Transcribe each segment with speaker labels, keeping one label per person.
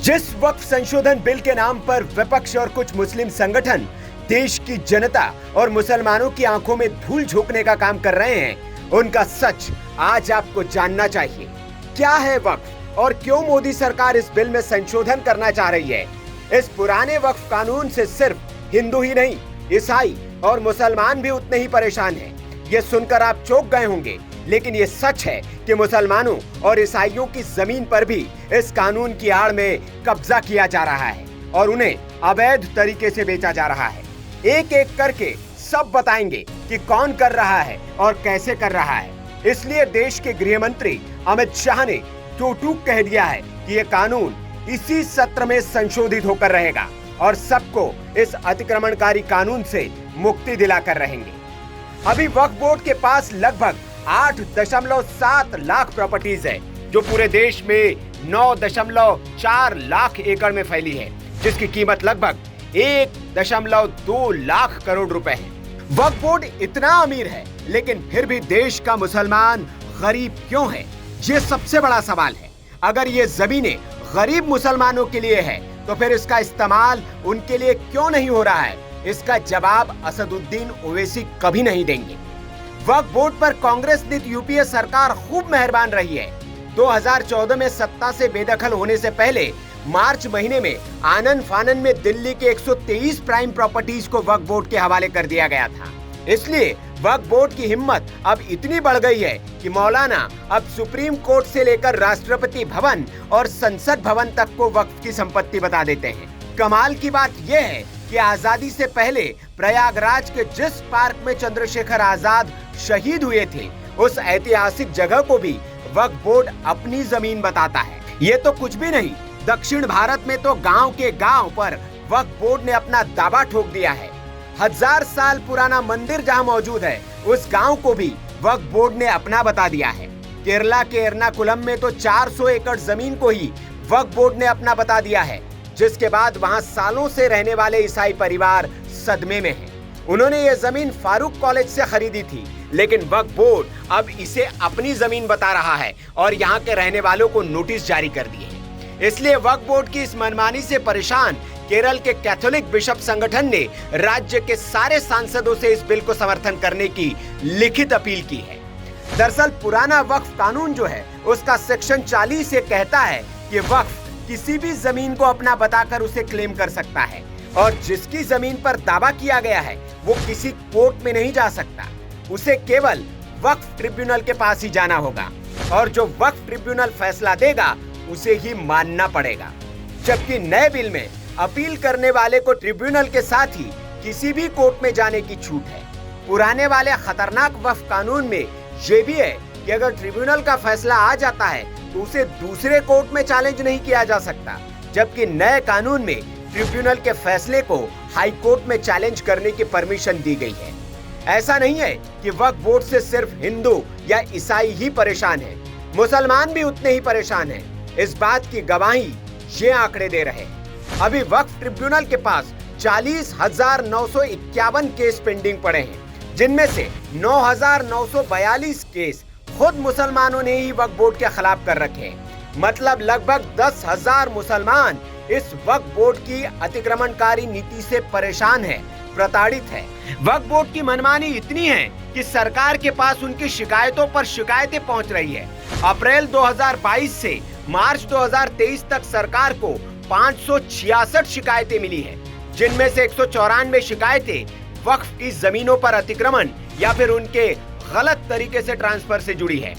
Speaker 1: जिस वक्फ संशोधन बिल के नाम पर विपक्ष और कुछ मुस्लिम संगठन देश की जनता और मुसलमानों की आंखों में धूल झोंकने का काम कर रहे हैं, उनका सच आज आपको जानना चाहिए। क्या है वक्फ और क्यों मोदी सरकार इस बिल में संशोधन करना चाह रही है? इस पुराने वक्फ कानून से सिर्फ हिंदू ही नहीं, ईसाई और मुसलमान भी उतने ही परेशान हैं। ये सुनकर आप चौंक गए होंगे, लेकिन ये सच है कि मुसलमानों और ईसाइयों की जमीन पर भी इस कानून की आड़ में कब्जा किया जा रहा है और उन्हें अवैध तरीके से बेचा जा रहा है। एक एक करके सब बताएंगे कि कौन कर रहा है और कैसे कर रहा है। इसलिए देश के गृह मंत्री अमित शाह ने टूक कह दिया है कि ये कानून इसी सत्र में संशोधित होकर रहेगा और सबको इस अतिक्रमणकारी कानून से मुक्ति दिलाकर रहेंगे। अभी वक्फ बोर्ड के पास लगभग 8.7 लाख प्रॉपर्टीज है, जो पूरे देश में 9.4 लाख एकड़ में फैली है, जिसकी कीमत लगभग 1.2 लाख करोड़ रुपए है। वक्फ बोर्ड इतना अमीर है, लेकिन फिर भी देश का मुसलमान गरीब क्यों है? ये सबसे बड़ा सवाल है। अगर ये जमीनें गरीब मुसलमानों के लिए है, तो फिर इसका इस्तेमाल उनके लिए क्यों नहीं हो रहा है? इसका जवाब असदुद्दीन ओवैसी कभी नहीं देंगे। वक्फ बोर्ड पर कांग्रेस नीति यूपीए सरकार खूब मेहरबान रही है। 2014 में सत्ता से बेदखल होने से पहले मार्च महीने में आनन फानन में दिल्ली के 123 प्राइम प्रॉपर्टीज को वक्फ बोर्ड के हवाले कर दिया गया था। इसलिए वक्फ बोर्ड की हिम्मत अब इतनी बढ़ गई है कि मौलाना अब सुप्रीम कोर्ट से लेकर राष्ट्रपति भवन और संसद भवन तक को वक्फ की संपत्ति बता देते हैं। कमाल की बात यह है कि आजादी से पहले प्रयागराज के जिस पार्क में चंद्रशेखर आजाद शहीद हुए थे, उस ऐतिहासिक जगह को भी वक्फ बोर्ड अपनी जमीन बताता है। ये तो कुछ भी नहीं, दक्षिण भारत में तो गांव के गांव पर वक्फ बोर्ड ने अपना दावा ठोक दिया है। 1000 साल पुराना मंदिर जहां मौजूद है, उस गांव को भी वक्फ बोर्ड ने अपना बता दिया है। केरला के एर्नाकुलम में तो 400 एकड़ जमीन को ही वक्फ बोर्ड ने अपना बता दिया है, जिसके बाद वहां सालों से रहने वाले ईसाई परिवार सदमे में हैं। उन्होंने ये जमीन फारूक कॉलेज से खरीदी थी, लेकिन वक्फ बोर्ड अब इसे अपनी जमीन बता रहा है और यहाँ के रहने वालों को नोटिस जारी कर दिए हैं। इसलिए वक्फ बोर्ड की इस मनमानी से परेशान केरल के कैथोलिक बिशप संगठन ने राज्य के सारे सांसदों से इस बिल को समर्थन करने की लिखित अपील की है। दरअसल पुराना वक्फ कानून जो है, उसका सेक्शन 40 ये कहता है कि वक्फ किसी भी जमीन को अपना बताकर उसे क्लेम कर सकता है और जिसकी जमीन पर दावा किया गया है वो किसी कोर्ट में नहीं जा सकता। उसे केवल वक्फ ट्रिब्यूनल के पास ही जाना होगा और जो वक्फ ट्रिब्यूनल फैसला देगा उसे ही मानना पड़ेगा। जबकि नए बिल में अपील करने वाले को ट्रिब्यूनल के साथ ही किसी भी कोर्ट में जाने की छूट है। पुराने वाले खतरनाक वक्फ कानून में ये भी है कि अगर ट्रिब्यूनल का फैसला आ जाता है तो उसे दूसरे कोर्ट में चैलेंज नहीं किया जा सकता। जबकि नए कानून में ट्रिब्यूनल के फैसले को हाई कोर्ट में चैलेंज करने की परमिशन दी गई है। ऐसा नहीं है कि वक्फ बोर्ड से सिर्फ हिंदू या ईसाई ही परेशान है, मुसलमान भी उतने ही परेशान हैं। इस बात की गवाही ये आंकड़े दे रहे हैं। अभी वक्फ ट्रिब्यूनल के पास 40,951 केस पेंडिंग पड़े हैं, जिनमें से 9,942 केस खुद मुसलमानों ने ही वक्फ बोर्ड के खिलाफ कर रखे हैं। मतलब लगभग 10,000 मुसलमान इस वक्फ बोर्ड की अतिक्रमणकारी नीति से परेशान है, प्रताड़ित है। वक्फ बोर्ड की मनमानी इतनी है कि सरकार के पास उनकी शिकायतों पर शिकायतें पहुंच रही है। अप्रैल 2022 से मार्च 2023 तक सरकार को 566 शिकायतें मिली है, जिनमें से 194 शिकायतें वक्फ की जमीनों पर अतिक्रमण या फिर उनके गलत तरीके से ट्रांसफर से जुड़ी है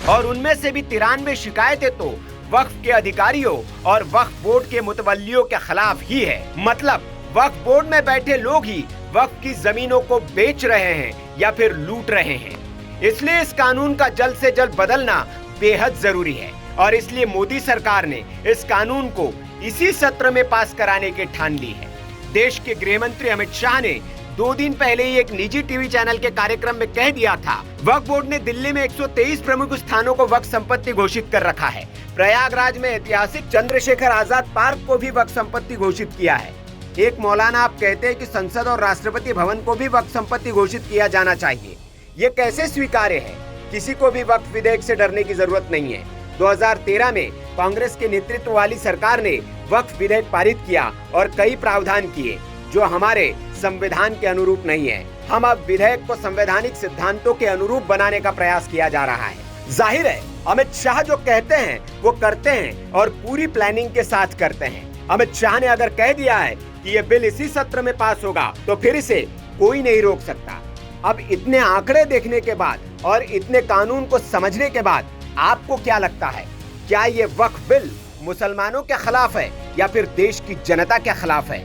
Speaker 1: और उनमें से भी 93 शिकायतें तो वक्फ के अधिकारियों और वक्फ बोर्ड के मुतवल्लियों के खिलाफ ही है। मतलब वक्फ बोर्ड में बैठे लोग ही वक्फ की जमीनों को बेच रहे हैं या फिर लूट रहे हैं। इसलिए इस कानून का जल्द से जल्द बदलना बेहद जरूरी है और इसलिए मोदी सरकार ने इस कानून को इसी सत्र में पास कराने की ठान ली है। देश के गृह मंत्री अमित शाह ने 2 दिन पहले ही एक निजी टीवी चैनल के कार्यक्रम में कह दिया था, वक्फ बोर्ड ने दिल्ली में 123 प्रमुख स्थानों को वक्फ संपत्ति घोषित कर रखा है। प्रयागराज में ऐतिहासिक चंद्रशेखर आजाद पार्क को भी वक्फ संपत्ति घोषित किया है। एक मौलाना आप कहते हैं कि संसद और राष्ट्रपति भवन को भी वक्फ संपत्ति घोषित किया जाना चाहिए। ये कैसे स्वीकार्य है? किसी को भी वक्फ विधेयक से डरने की जरूरत नहीं है। 2013 में कांग्रेस के नेतृत्व वाली सरकार ने वक्फ विधेयक पारित किया और कई प्रावधान किए जो हमारे संविधान के अनुरूप नहीं है। हम अब विधेयक को संवैधानिक सिद्धांतों के अनुरूप बनाने का प्रयास किया जा रहा है। जाहिर है अमित शाह जो कहते हैं वो करते हैं और पूरी प्लानिंग के साथ करते हैं। अमित शाह ने अगर कह दिया है कि ये बिल इसी सत्र में पास होगा तो फिर इसे कोई नहीं रोक सकता। अब इतने आंकड़े देखने के बाद और इतने कानून को समझने के बाद आपको क्या लगता है, क्या ये वक्फ बिल मुसलमानों के खिलाफ है या फिर देश की जनता के खिलाफ है?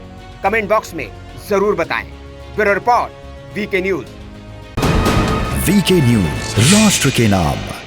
Speaker 1: कमेंट बॉक्स में जरूर बताएं। Bureau report, VK news.
Speaker 2: VK news, राष्ट्र के नाम।